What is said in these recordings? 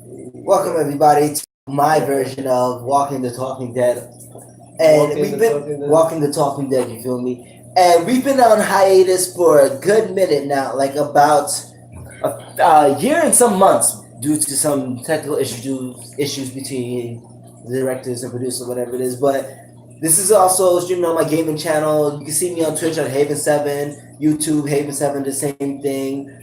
Welcome everybody to my version of Walking the Talking Dead, and we've been Walking the Talking Dead. You feel me? And we've been on hiatus for a good minute now, like about a year and some months, due to some technical issues between the directors and producers, whatever it is. But this is also streaming on my gaming channel. You can see me on Twitch on Haven Seven, YouTube Haven Seven, the same thing.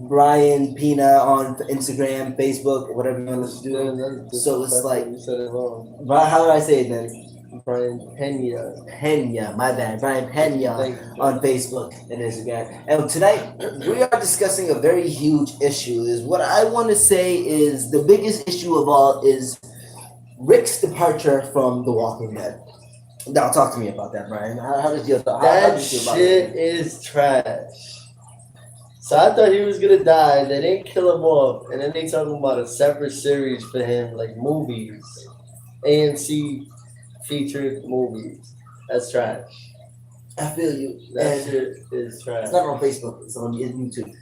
Brian Pina on Instagram, Facebook, whatever you want to do. So it's like, you said it wrong. how do I say it then? Brian Pena. Pena, my bad. Brian Pena on Facebook and Instagram. And tonight we are discussing a very huge issue. Is what I want to say is the biggest issue of all is Rick's departure from The Walking Dead. Now talk to me about that, Brian. How did you feel? That shit is trash. So I thought he was gonna die. They didn't kill him off, and then they talking about a separate series for him, like movies, ANC featured movies. That's trash. I feel you. That shit is trash. It's not on Facebook. It's on YouTube.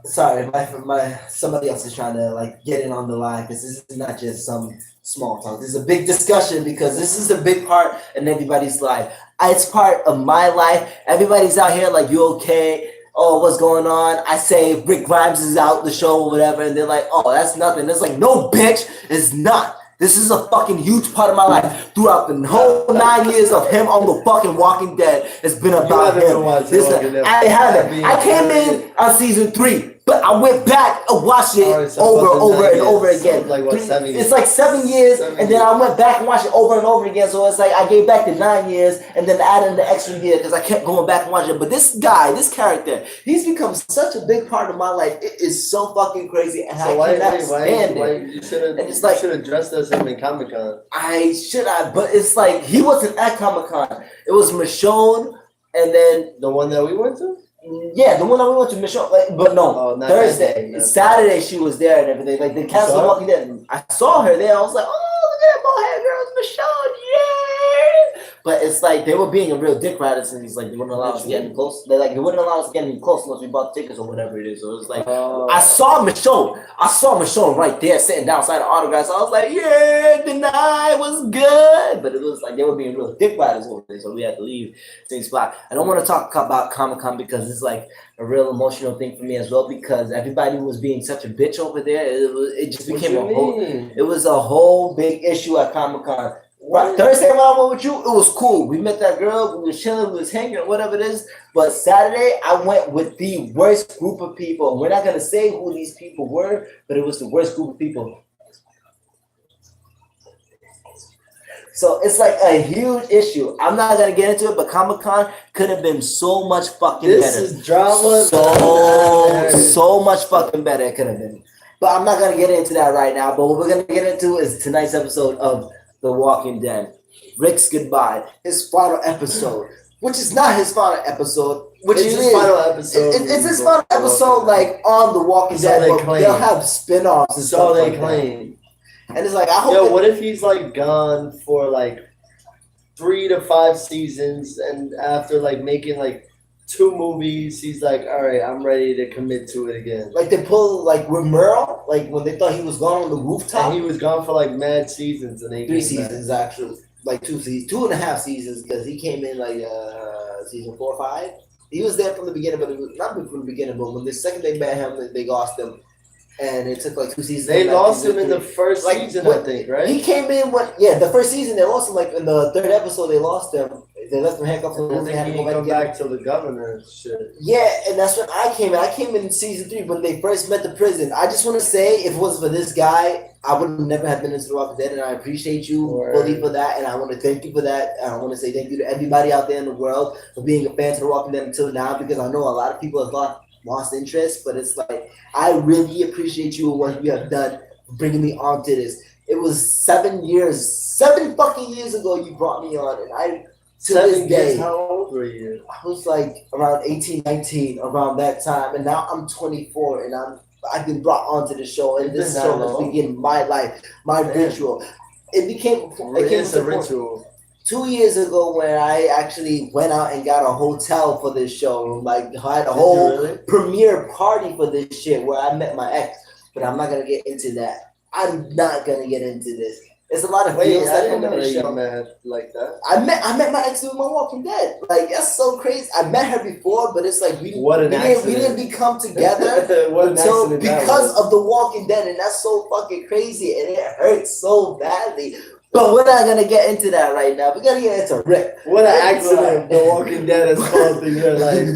Sorry, my somebody else is trying to like get in on the line because this is not just some small talk. This is a big discussion because this is a big part in everybody's life. It's part of my life. Everybody's out here like, you okay? Oh, what's going on? I say Rick Grimes is out the show or whatever, and they're like, oh, that's nothing. It's like, no, bitch, it's not. This is a fucking huge part of my life. Throughout the whole 9 years of him on the fucking Walking Dead, it's been about him. I haven't. I came in on season 3. But I went back and watched it over and over again. Like what, 7 years? It's like 7 years, and then I went back and watched it over and over again. So it's like I gave back the 9 years, and then added the extra year because I kept going back and watching it. But this guy, this character, he's become such a big part of my life. It is so fucking crazy, and so I cannot stand it. You should have dressed as him in Comic-Con. But it's like he wasn't at Comic-Con. It was Michonne, and then the one that we went to. Yeah, the one that we went to Michelle, but no, Thursday, Saturday she was there and everything. Like the Castle of Walking Dead, I saw her there. I was like, oh, look at that bald head girl, Michelle, yeah. But it's like they were being a real dick riders, and he's like they wouldn't allow us to get any close. They wouldn't allow us to get any close unless we bought tickets or whatever it is. So it was like I saw Michelle right there sitting down outside the autographs. So I was like, yeah, the night was good, but it was like they were being real dick riders over there, so we had to leave the same spot. I don't want to talk about Comic-Con because it's like a real emotional thing for me as well because everybody was being such a bitch over there. It just became it was a whole big issue at Comic-Con. Right, Thursday when I went with you, it was cool. We met that girl, we was chilling, we was hanging, whatever it is. But Saturday, I went with the worst group of people. We're not gonna say who these people were, but it was the worst group of people. So it's like a huge issue. I'm not gonna get into it, but Comic-Con could have been so much fucking better. This is drama. So much fucking better it could have been. But I'm not gonna get into that right now. But what we're gonna get into is tonight's episode of The Walking Dead. Rick's goodbye, his final episode, which is not his final episode. Which it's his final episode. It's his final episode, like on The Walking Dead. They'll have spin-offs and so they claim. And it's like, I hope. Yo, what if he's like gone for like 3 to 5 seasons, and after like making like 2 movies, he's like, all right, I'm ready to commit to it again. Like they pull like with Merle, like when they thought he was gone on the rooftop. And he was gone for like mad seasons, and they 3 seasons actually, like 2 seasons, 2.5 seasons because he came in like season 4 or 5. He was there from the beginning, but it was not from the beginning. But when the second they met him, they lost him. And it took like 2 seasons. They lost him in the first season, I think, right? He came in the first season they lost him. Like in the 3rd episode, they lost him. They left him handcuffed. And then he come back to the governor shit. Yeah, and that's when I came in. I came in season 3 when they first met the prison. I just want to say, if it wasn't for this guy, I would never have been into The Walking Dead, and I appreciate you fully for that, and I want to thank you for that. And I want to say thank you to everybody out there in the world for being a fan of The Walking Dead until now, because I know a lot of people have lost interest, but it's like I really appreciate you and what you have done for bringing me onto this. It was 7 fucking years ago you brought me on, and I to 7 this day. Years, how old were you? I was like around 18, 19, around that time, and now I'm 24, and I've been brought onto the show, and this show has begun my life, my ritual. It became a ritual. 2 years ago when I actually went out and got a hotel for this show. Like, I had a whole premiere party for this shit where I met my ex. but I'm not gonna get into that. I'm not gonna get into this. There's a lot of Wait, feels I that didn't come know in the that you show. met like that. I met my ex doing my Walking Dead. Like that's so crazy. I met her before, but it's like we didn't become together What an until accident that because was. of the Walking Dead, and that's so fucking crazy, and it hurts so badly. But we're not gonna get into that right now. We're gonna get into Rick. What an accident The Walking Dead has caused in your life.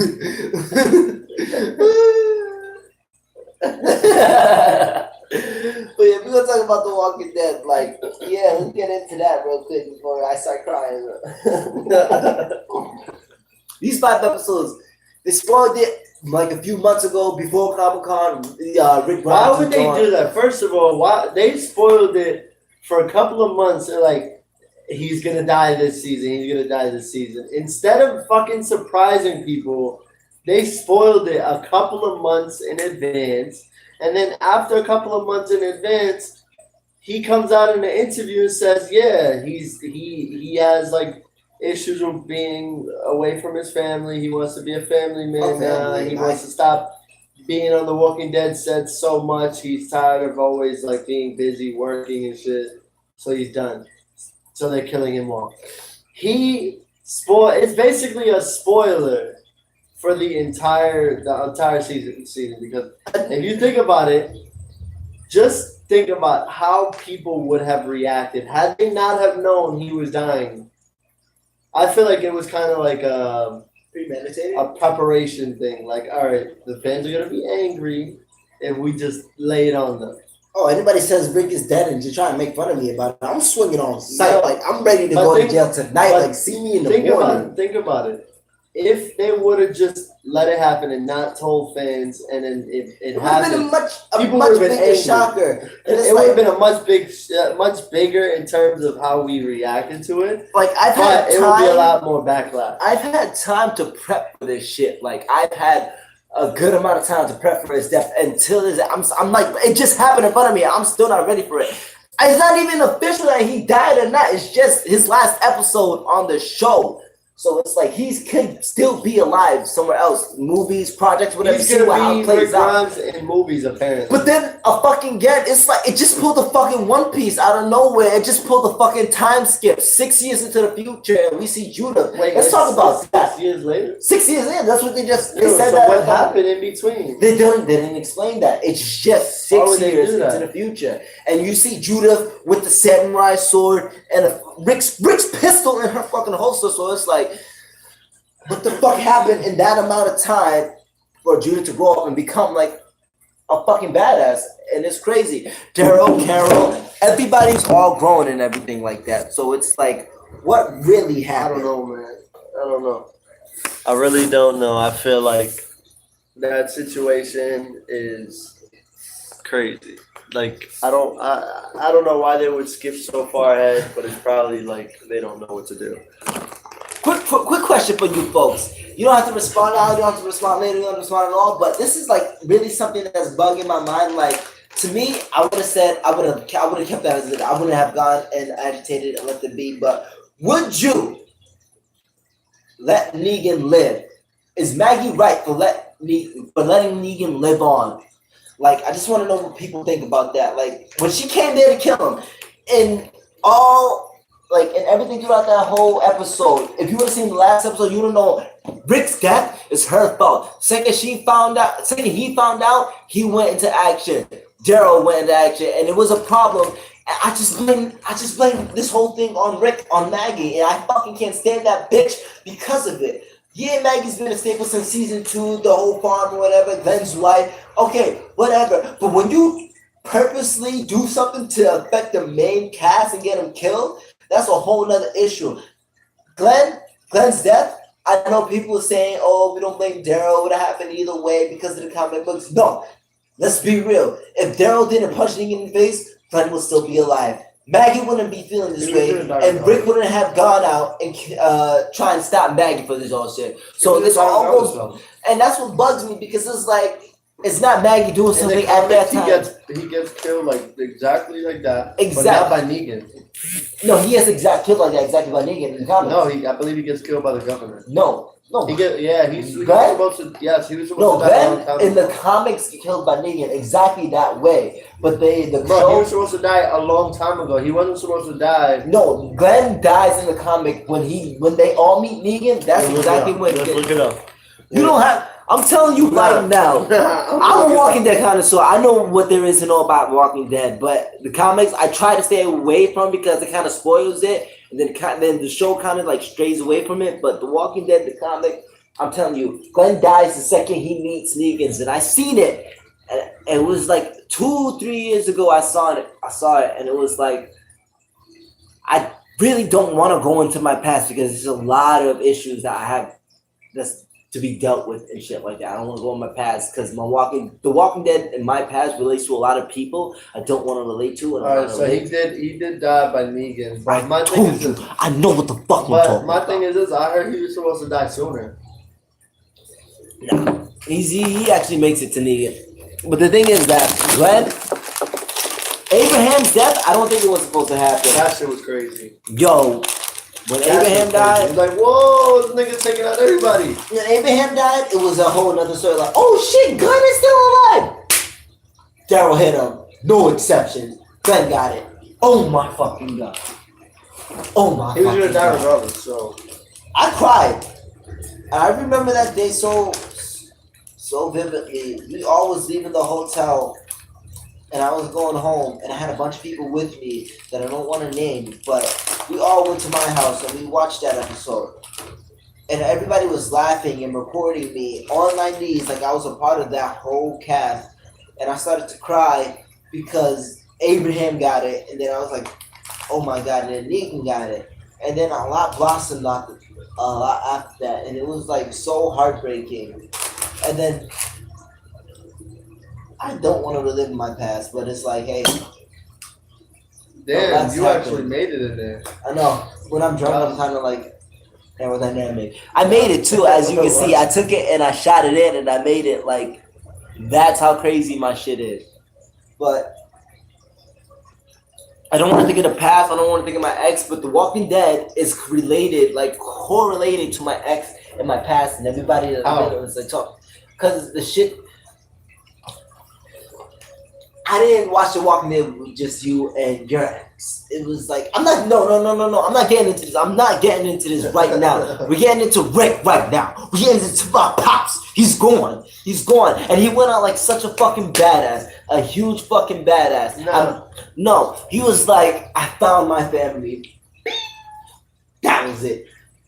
But yeah, we're gonna talk about The Walking Dead. Like, yeah, let's get into that real quick before I start crying. These 5 episodes, they spoiled it like a few months ago before Comic-Con. Rick Why Grimes would was they gone. do that? First of all, why they spoiled it for a couple of months? They're like, he's gonna die this season. He's gonna die this season. Instead of fucking surprising people, they spoiled it a couple of months in advance. And then after a couple of months in advance, he comes out in an interview and says, "Yeah, he has like issues with being away from his family. He wants to be a family man now. He wants to stop being on the Walking Dead set so much. He's tired of always like being busy working and shit. So he's done. So they're killing him off. It's basically a spoiler for the entire season because if you think about it, just think about how people would have reacted had they not have known he was dying. I feel like it was kind of like Premeditated? a preparation thing. Like, all right, the fans are gonna be angry if we just lay it on them. Oh, anybody says Rick is dead and just trying to make fun of me about it, I'm swinging on sight. No, like I'm ready to but go think- to jail tonight. but Like see me in the morning. Think about it. If they would have just let it happen and not told fans, and then it It would have been happened, a people much would've been bigger angry. shocker. And it's it would have like, been a much bigger in terms of how we reacted to it. like I've But had it would be a time. lot more backlash. I've had time to prep for this shit. Like I've had a good amount of time to prep for his death until his. I'm like it just happened in front of me. I'm still not ready for it. It's not even official that he died or not. It's just his last episode on the show. So it's like he could still be alive somewhere else, movies, projects, whatever. He's See how gonna it be plays Rick out. Grimes in movies apparently. But then a fucking get, it's like it just pulled the fucking One Piece out of nowhere. It just pulled the fucking time skip 6 years into the future, and we see Judah. Wait, let's talk about that. 6 years later. 6 years in, that's what they just they Yo, said so that. what happened in between? They didn't explain that. It's just Why 6 would they years do that? into the future, and you see Judah with the samurai sword and Rick's pistol in her fucking holster. So it's like, what the fuck happened in that amount of time for Judah to grow up and become like a fucking badass? And it's crazy. Daryl, Carol, everybody's all grown and everything like that. So it's like, what really I happened? don't know, man. I don't know. I really don't know. I feel like that situation is crazy. Like I don't know why they would skip so far ahead, but it's probably like they don't know what to do. Quick question for you folks. You don't have to respond now. You don't have to respond later. You don't have to respond at all. But this is like really something that's bugging my mind. Like to me, I would have said I would have kept that as it. I wouldn't have gone and agitated and let it be. But would you let Negan live? Is Maggie right for letting Negan live on? Like I just want to know what people think about that. Like when she came there to kill him, and all. Like, and everything throughout that whole episode, if you would have seen the last episode, you would know Rick's death is her fault. Second he found out, he went into action. Daryl went into action, and it was a problem. And I just blame this whole thing on Rick, on Maggie, and I fucking can't stand that bitch because of it. Yeah, Maggie's been a staple since season 2, the whole farm or whatever, Glenn's wife. Okay, whatever. But when you purposely do something to affect the main cast and get them killed, that's a whole nother issue. Glenn's death, I know people are saying, oh, we don't blame Daryl. It would have happened either way because of the comic books. No, let's be real. If Daryl didn't punch Negan in the face, Glenn would still be alive. Maggie wouldn't be feeling this way, and Rick wouldn't have gone out and try and stop Maggie for this all shit. So this all goes, and that's what bugs me because it's like, it's not Maggie doing something at that time. He gets killed like exactly like that. Exactly. But not by Negan. No, he has killed like that exactly by Negan in the comics. No, I believe he gets killed by the governor. No, No, he's Glenn? supposed to. Yes, he was supposed no, to die a long Glenn time in ago. the comics get killed by Negan exactly that way. But the Bro, he show. was supposed to die a long time ago. He wasn't supposed to die. No, Glenn dies in the comic when they all meet Negan. That's exactly when. Let's look it up. You don't have. I'm telling you right now. I'm a Walking Dead connoisseur. I know what there is to know about Walking Dead, but the comics I try to stay away from because it kind of spoils it, and then the show kind of like strays away from it. But the Walking Dead, the comic, I'm telling you, Glenn dies the second he meets Negan's, and I seen it. And it was like 2-3 years ago. I saw it, and it was like I really don't want to go into my past because there's a lot of issues that I have that's to be dealt with and shit like that. I don't want to go in my past because the Walking Dead in my past relates to a lot of people I don't want to relate to. Alright, so he did die by Negan. But my thing told is you, this, I know what the fuck I'm but talking my about. thing is this: I heard he was supposed to die sooner. Nah, he actually makes it to Negan. But the thing is that Glenn, Abraham's death, I don't think it was supposed to happen. That shit was crazy. Yo, when Abraham died, he's like, whoa, this nigga's taking out everybody. when Abraham died, it was a whole nother story. Like, oh shit, Glenn is still alive. Daryl hit him. No exceptions. Glenn got it. Oh my fucking god. Oh my. He was gonna die God. regardless. So I cried. I remember that day so vividly. We all was leaving the hotel, and I was going home, and I had a bunch of people with me that I don't want to name, but we all went to my house and we watched that episode. And everybody was laughing and recording me on my knees like I was a part of that whole cast. And I started to cry because Abraham got it, and then I was like, oh my god, and then Negan got it. And then a lot blossomed a lot after that, and it was like so heartbreaking. And then I don't want to relive my past, but it's like, hey, damn, you happened. actually made it in there. I know when I'm drunk, I'm kind of like aerodynamic. I made it too, as you can see. I took it and I shot it in, and I made it like that's how crazy my shit is. But I don't want to think of the past. I don't want to think of my ex. But The Walking Dead is related, like correlated to my ex and my past, and everybody that I know is like talk. Because the shit, I didn't watch The Walking Dead with just you and your ex. It was like I'm not. No. I'm not getting into this. I'm not getting into this right now. We're getting into Rick right now. We're getting into my pops. He's gone. And he went out like such a fucking badass, a huge fucking badass. No, he was like, I found my family. That was it.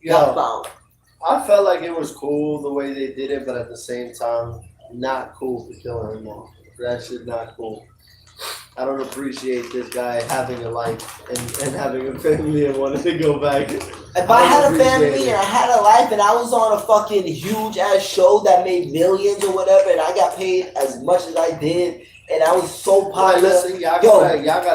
I felt like it was cool the way they did it, but at the same time, not cool for killing him off. That shit not cool. I don't appreciate this guy having a life and having a family and wanting to go back. If I had a family and I had a life and I was on a fucking huge ass show that made millions or whatever, and I got paid as much as I did, and I was so popular, listen, y'all family, gotta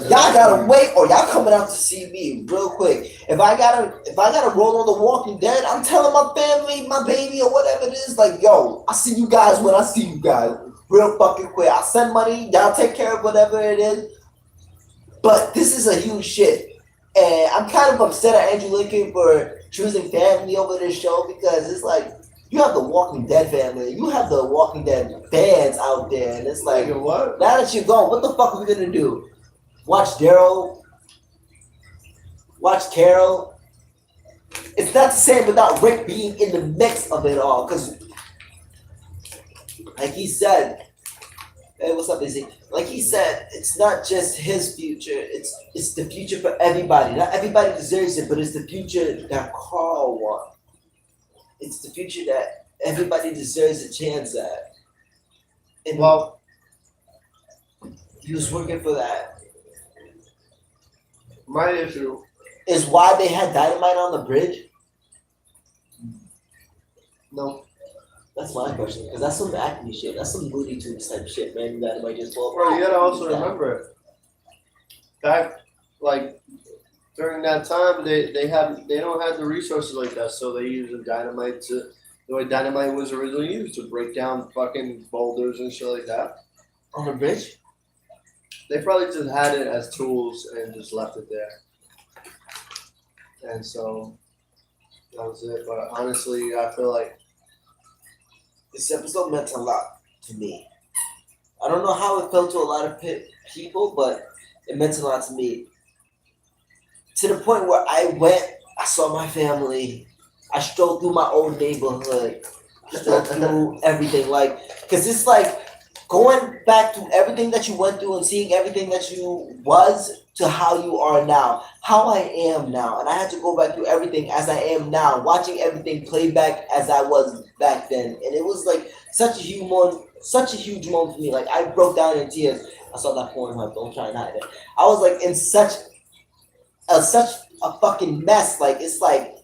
y'all gotta wait, or y'all coming out to see me real quick. If I gotta roll on The Walking Dead, I'm telling my family, my baby, or whatever it is, like, yo, I see you guys when I see you guys. Real fucking quick. I'll send money, y'all take care of whatever it is. But this is a huge shit. And I'm kind of upset at Andrew Lincoln for choosing family over this show because it's like you have the Walking Dead family, you have the Walking Dead fans out there, and it's like, what? Now that you're gone, what the fuck are we gonna do? Watch Daryl? Watch Carol? It's not the same without Rick being in the mix of it all, because like he said, hey, what's up, Izzy? Like he said, it's not just his future, it's the future for everybody. Not everybody deserves it, but it's the future that Carl wants. It's the future that everybody deserves a chance at. And well, he was working for that. My issue is why they had dynamite on the bridge. No. That's my question, because that's some acne shit. That's some Looney Tunes type shit, man. That might just fall. Bro, you gotta also remember that, like, during that time, they don't have the resources like that, so they use dynamite the way dynamite was originally used to break down fucking boulders and shit like that. On the bridge? They probably just had it as tools and just left it there. And so That was it. But honestly, I feel like this episode meant a lot to me. I don't know how it felt to a lot of people, but it meant a lot to me. To the point where I saw my family, I strolled through my old neighborhood, strolled through everything. Like, because it's like going back to everything that you went through and seeing everything that you was to how you are now, how I am now. And I had to go back through everything as I am now, watching everything play back as I was back then. And it was like such a huge moment for me. Like, I broke down in tears. I saw that porn hub, don't try and hide it. I was like in such a fucking mess. Like, it's like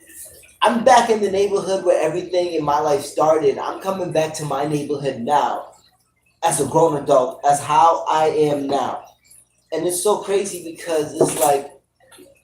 I'm back in the neighborhood where everything in my life started. I'm coming back to my neighborhood now as a grown adult, as how I am now. And it's so crazy because it's like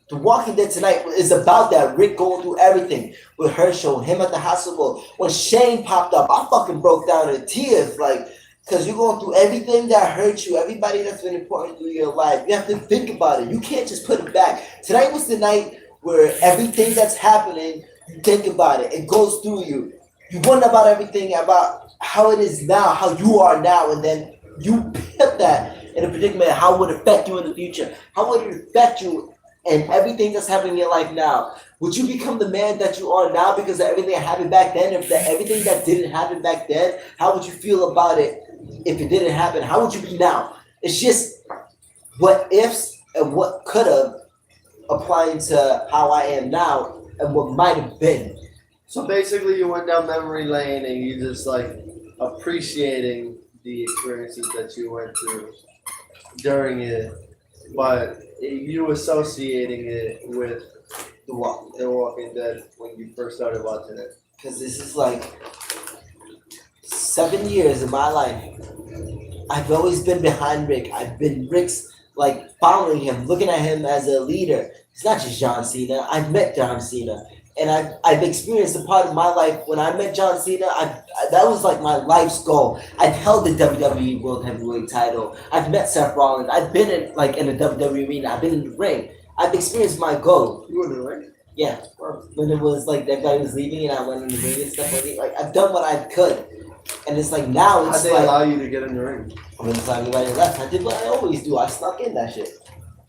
The Walking Dead tonight is about that. Rick going through everything with Herschel, him at the hospital. When Shane popped up, I fucking broke down in tears. Like, because you're going through everything that hurt you, everybody that's been important through your life. You have to think about it. You can't just put it back. Tonight was the night where everything that's happening, you think about it. It goes through you. You wonder about everything, about how it is now, how you are now, and then you put that in a predicament, how would it affect you in the future? How would it affect you and everything that's happening in your life now? Would you become the man that you are now because of everything that happened back then? If everything that didn't happen back then, how would you feel about it if it didn't happen? How would you be now? It's just what ifs and what could have applying to how I am now and what might have been. So basically, you went down memory lane and you just like appreciating the experiences that you went through during it, but you associating it with The Walking Dead when you first started watching it. Because this is like 7 years of my life. I've always been behind Rick. I've been Rick's, like, following him, looking at him as a leader. It's not just John Cena. I've met John Cena. And I've experienced a part of my life when I met John Cena. That was like my life's goal. I've held the WWE World Heavyweight title. I've met Seth Rollins. I've been in the WWE arena. I've been in the ring. I've experienced my goal. You were in the ring? Yeah. When it was like that guy was leaving and I went in the ring and stuff like that. Like, I've done what I could. And it's like now it's How'd they allow you to get in the ring? When the time anybody left, I did what I always do. I snuck in that shit.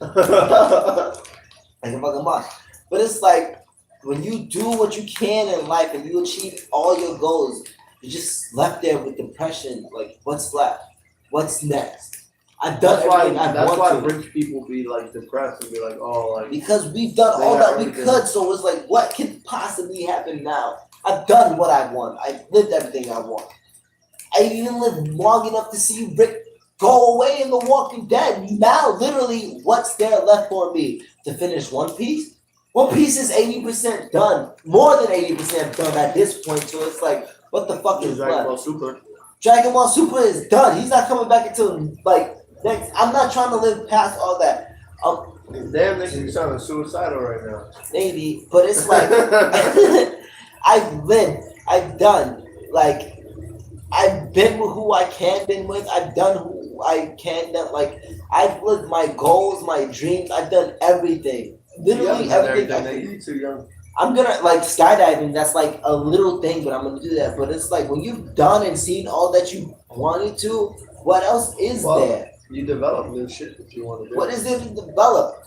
Like a fucking boss. But it's like, when you do what you can in life and you achieve all your goals, you're just left there with depression. Like, what's left? What's next? I've done everything I want to. That's why rich people be like depressed and be like, oh, like, because we've done all that we could. So it's like, what can possibly happen now? I've done what I want. I've lived everything I want. I even lived long enough to see Rick go away in The Walking Dead. Now, literally, what's there left for me? To finish One Piece? One Piece is 80% done. More than 80% done at this point. So it's like, what the fuck is Dragon left? Ball Super. Dragon Ball Super is done. He's not coming back until, like, next. I'm not trying to live past all that. Damn, nigga, you sounding suicidal right now. Maybe. But it's like, I've lived. I've done. Like, I've been with who I can been with. I've done who I can. Like, I've lived my goals, my dreams. I've done everything. Literally everything. You're too young. I'm gonna, like, skydiving. That's like a little thing, but I'm gonna do that. But it's like when you've done and seen all that you wanted to, what else is there? You develop new shit that you want to do. What is there to develop?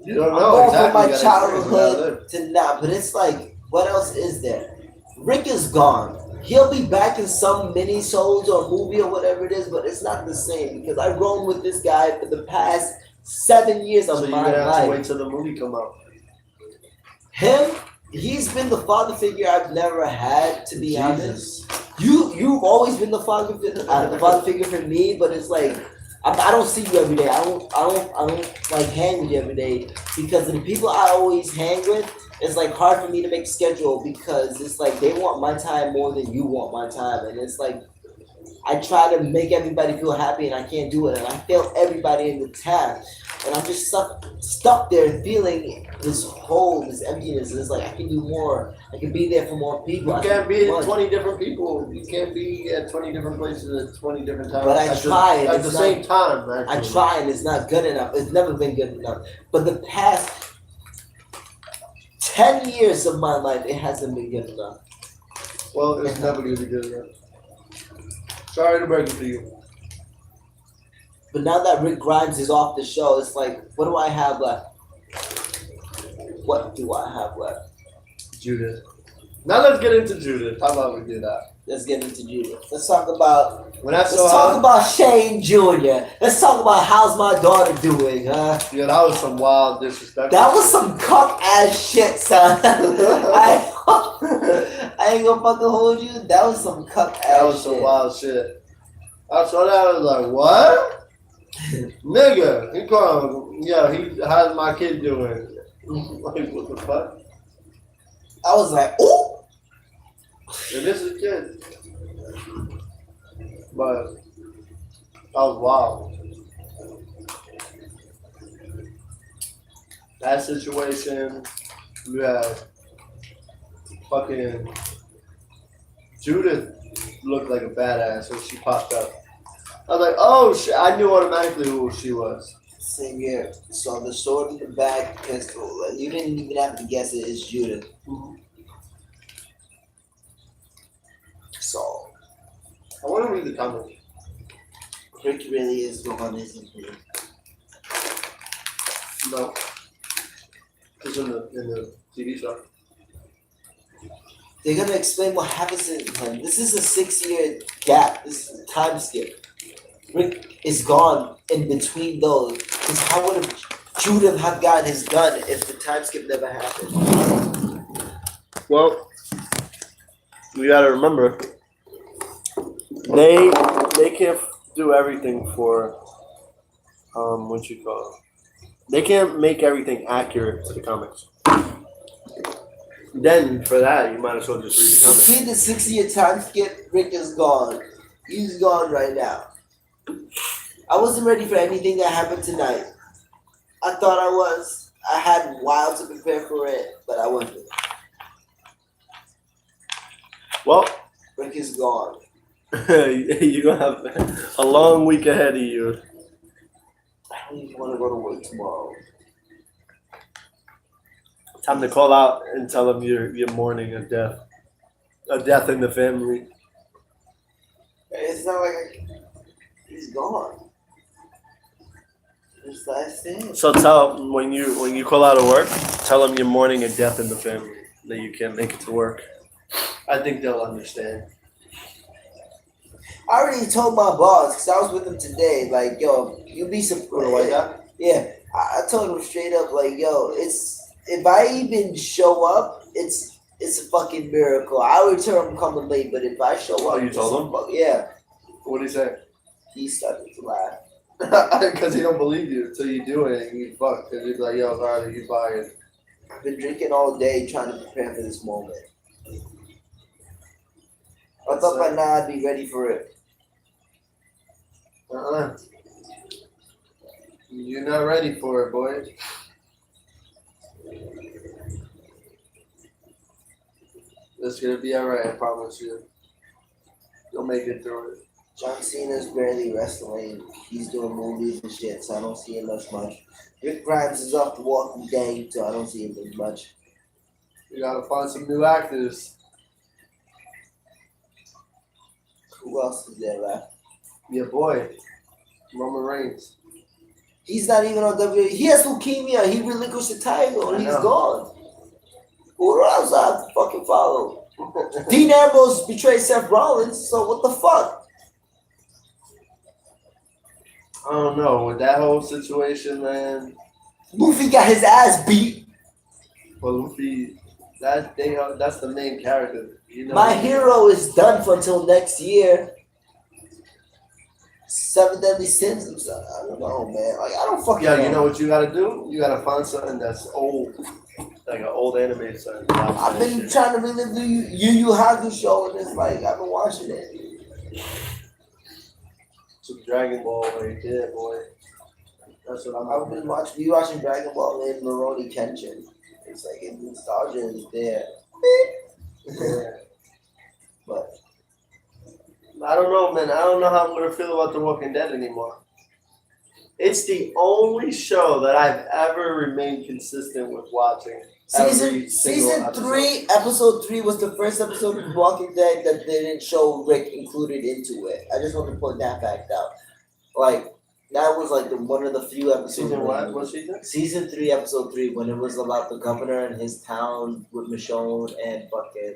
You don't I'm know. going Exactly. from my childhood to now, but it's like, what else is there? Rick is gone. He'll be back in some mini-sodes or movie or whatever it is, but it's not the same because I've grown with this guy for the past 7 years of my life. So you're gonna have to wait till the movie come out. Him, he's been the father figure I've never had, to be honest. You've always been the father figure for me, but it's like I don't see you every day. I don't like hang with you every day because the people I always hang with, it's like hard for me to make schedule because it's like they want my time more than you want my time, and it's like I try to make everybody feel happy and I can't do it, and I fail everybody in the task, and I'm just stuck there feeling this hole, this emptiness. It's like I can do more. I can be there for more people. You can't be at 20 different people. You can't be at 20 different places at 20 different times. But I try. At the same time, actually. I try, and it's not good enough. It's never been good enough. But the past 10 years of my life, it hasn't been good enough. Well, it's never gonna be good enough. Sorry to break it to you. But now that Rick Grimes is off the show, it's like, what do I have left? What do I have left? Judith. Now let's get into Judith. How about we do that? Let's get into Judith. Let's talk about. When I Let's saw talk about Shane Jr. Let's talk about how's my daughter doing, huh? yeah, that was some wild disrespect. That was some cuck ass shit, son. I ain't gonna fucking hold you. That was some cuck ass shit. That was some wild shit. I saw that. I was like, what? Nigga, he called. Yeah, how's my kid doing? Like, what the fuck? I was like, ooh. And this is good. But that was wild. That situation, you had fucking Judith looked like a badass when she popped up. I was like, oh shit, I knew automatically who she was. Same here. So the sword in the back pistol. You didn't even have to guess it. It's Judith. So I want to read the comments. Rick really is gone, isn't he? No. It's in the TV show. They're gonna explain what happens in him. This is a 6-year gap. This is a time skip. Rick is gone in between those. Because how would Judith have gotten his gun if the time skip never happened? Well, we gotta remember, they can't do everything for what you call it. They can't make everything accurate to the comics. Then for that, you might as well just read the comics. Between the 6-year time skip, Rick is gone. He's gone right now. I wasn't ready for anything that happened tonight. I thought I was. I had a while to prepare for it, but I wasn't. Well, Rick is gone. you're gonna have a long week ahead of you. I don't even want to go to work tomorrow. Time to call out and tell them you're mourning a death in the family. It's not like he's gone. It's last thing. So tell when you call out of work, tell them you're mourning a death in the family, that you can't make it to work. I think they'll understand. I already told my boss, because I was with him today, like, yo, you'll be surprised. Like that? Yeah, I told him straight up, like, yo, if I even show up, it's a fucking miracle. I would tell him I'm coming late, but if I show up, you told him? Yeah. What did he say? He started to laugh. Because he don't believe you until you do it and you fuck. Because he's like, yo, sorry, you fired. I've been drinking all day trying to prepare for this moment. I thought by now I'd be ready for it. You're not ready for it, boy. It's gonna be alright, I promise you. You'll make it through it. John Cena's barely wrestling. He's doing movies and shit, so I don't see him as much. Rick Grimes is off the Walking Dead, so I don't see him as much. You gotta find some new actors. Who else is there left? Your boy, Roman Reigns. He's not even on WWE. He has leukemia. He relinquished the title and he's gone. Who else I have to fucking follow? Dean Ambrose betrayed Seth Rollins, so what the fuck? I don't know. With that whole situation, man. Luffy got his ass beat. Well, Luffy, that's the main character. You know, My hero is done for until next year. 7 Deadly Sins. I don't know, man. Like, I don't fucking know. You know what you gotta do? You gotta find something that's old. Like an old anime something. I've been trying to relive the Yu Yu Hakusho, and it's like, I've been watching it. Some Dragon Ball right there, boy. That's what I've been watching Dragon Ball and Rurouni Kenshin. It's like, nostalgia is there. Yeah. But I don't know, man. I don't know how I'm gonna feel about The Walking Dead anymore. It's the only show that I've ever remained consistent with watching. Season 3, episode 3 was the first episode of Walking Dead that they didn't show Rick included into it. I just want to point that fact out. Like, that was like one of the few episodes. Season what? What season? Season 3, episode 3, when it was about the governor and his town with Michonne and fucking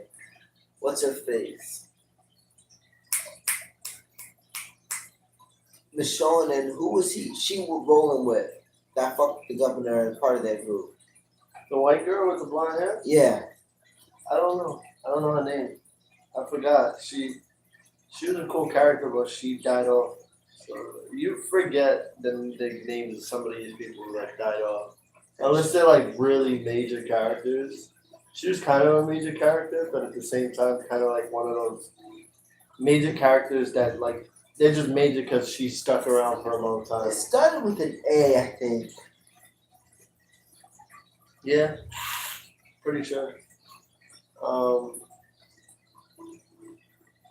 what's her face? Michonne and who was she was rolling with? That fucked the governor and part of that group. The white girl with the blonde hair? Yeah. I don't know. I don't know her name. I forgot. She was a cool character, but she died off. So you forget the names of some of these people that died off. Unless they're like really major characters. She was kind of a major character, but at the same time, kind of like one of those major characters that like they're just major because she stuck around for a long time. It started with an A, I think. Yeah, pretty sure. I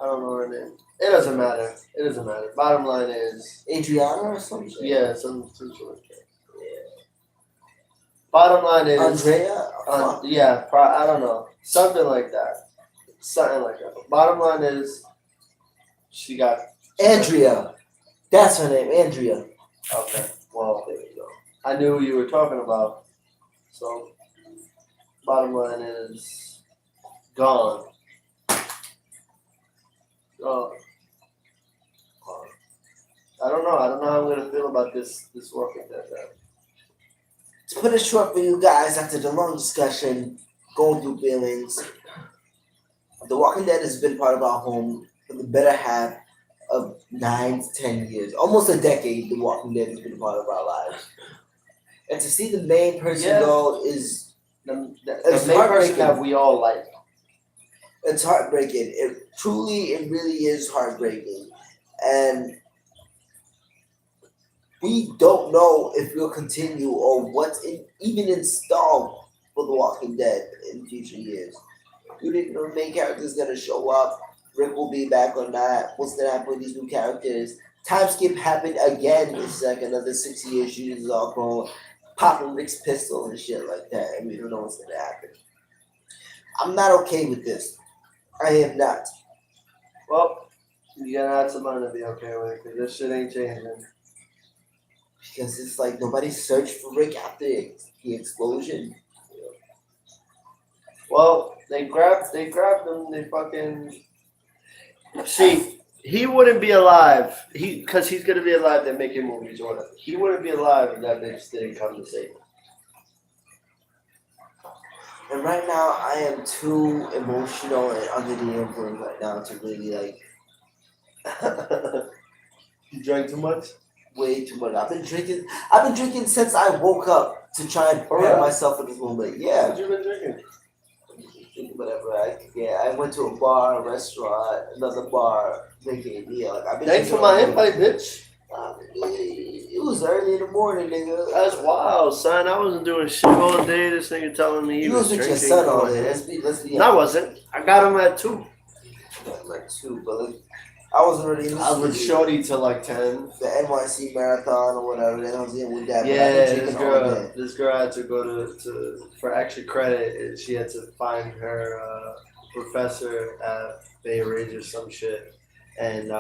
don't know her name. It doesn't matter. It doesn't matter. Bottom line is Adriana or something. Yeah, some sort of thing. Yeah. Bottom line is Andrea. I don't know, something like that. But bottom line is she got Andrea. That's her name, Andrea. Okay. Well, there you go. I knew who you were talking about. So, bottom line is gone. Gone. I don't know. I don't know how I'm gonna feel about this Walking Dead. To put it short for you guys, after the long discussion, going through feelings, The Walking Dead has been part of our home for the better half of 9 to 10 years, almost a decade. The Walking Dead has been a part of our lives. And to see the main person go is the main person that we all like. It's heartbreaking. It really is heartbreaking. And we don't know if we'll continue or what's even installed for The Walking Dead in future years. We didn't know the main character is going to show up. Rick will be back or not. What's going to happen with these new characters? Time skip happened again. It's like another 6 years. Shooters all grown. Popping Rick's pistol and shit like that. And we don't know what's going to happen. I'm not okay with this. I am not. Well, you gotta have somebody to be okay with it because this shit ain't changing. Because it's like nobody searched for Rick after the explosion. Well, they grabbed him. They fucking see. He wouldn't be alive. Because he's gonna be alive. They're making movies or whatever. He wouldn't be alive if that bitch didn't come to save him. And right now, I am too emotional and under the influence right now to really like. You drank too much? Way too much. I've been drinking since I woke up to try and prepare myself for this moment. Yeah. What you been drinking? Whatever. I went to a bar, a restaurant, another bar, drinking. Yeah, like I've been. Thanks for my invite, bitch. It was early in the morning, nigga. That's wild, son. I wasn't doing shit all day. This nigga telling me he was with drinking. your son all day. Let's be honest. No, I wasn't. I got him at 2. Like 2, but like, I wasn't really. I was with Shorty till like 10. The NYC marathon or whatever. Then I was in with that. Yeah, this girl had to go to for extra credit. She had to find her professor at Bay Ridge or some shit, and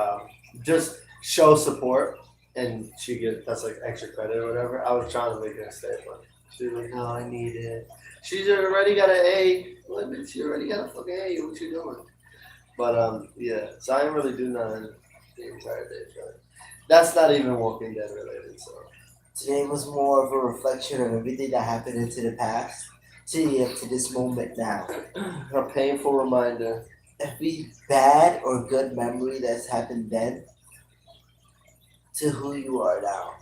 just show support. And that's like extra credit or whatever. I was trying to make her stay, but she was like, "No, I need it." She's already got an A. Well, she already got a fucking A. What you doing? But yeah. So I didn't really do nothing the entire day. But that's not even Walking Dead related. So today was more of a reflection of everything that happened into the past to this moment now. A painful reminder. Every bad or good memory that's happened then. To who you are now.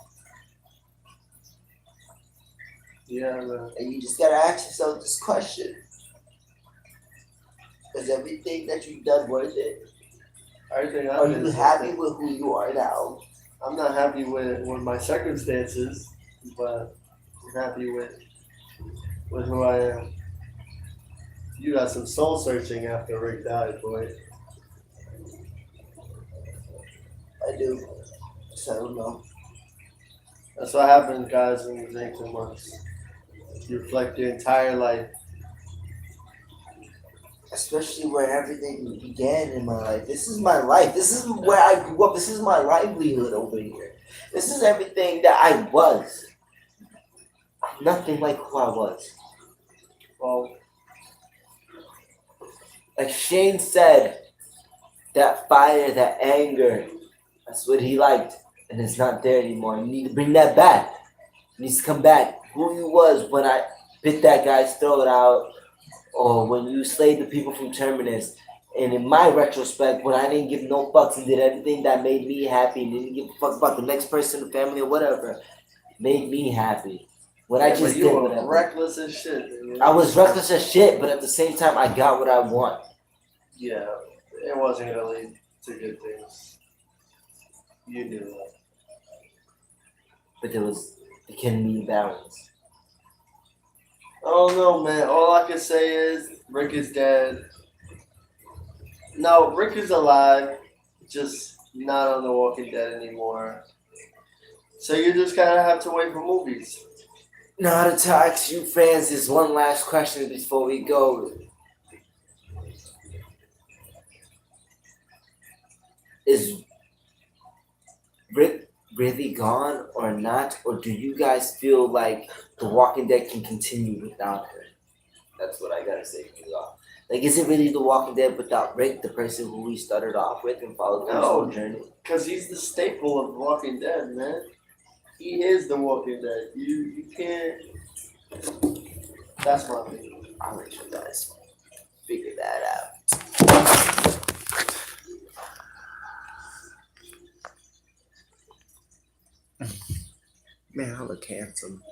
Yeah, man. And you just gotta ask yourself this question. Is everything that you've done worth it? Are you happy with who you are now? I'm not happy with my circumstances, but I'm happy with who I am. You got some soul searching after Rick died, boy. I do. I don't know. That's what happens, guys, when you drink too much. You reflect your entire life. especially where everything began in my life. This is my life. This is where I grew up. This is my livelihood over here. This is everything that I was. Nothing like who I was. Well, like Shane said, that fire, that anger, that's what he liked, and it's not there anymore. You need to bring that back. It needs to come back. Who you was when I bit that guy's throat out, or when you slayed the people from Terminus. And in my retrospect, when I didn't give no fucks and did everything that made me happy, and didn't give a fuck about the next person, the family, or whatever, made me happy. When I just you did were whatever. reckless as shit. Man. I was reckless as shit, but at the same time, I got what I want. Yeah, it wasn't gonna lead to good things. You knew that. But there can be balance. Oh no, man. All I can say is Rick is dead. No, Rick is alive, just not on The Walking Dead anymore. So you just gotta have to wait for movies. Now to talk to you fans, there's one last question before we go. Is Rick really gone or not? Or do you guys feel like The Walking Dead can continue without her? That's what I gotta say to you all. Like, is it really The Walking Dead without Rick, the person who we started off with and followed through his whole journey? Because he's the staple of The Walking Dead, man. He is The Walking Dead. You can't. That's my opinion. I'll let you guys figure that out. Man, I look handsome.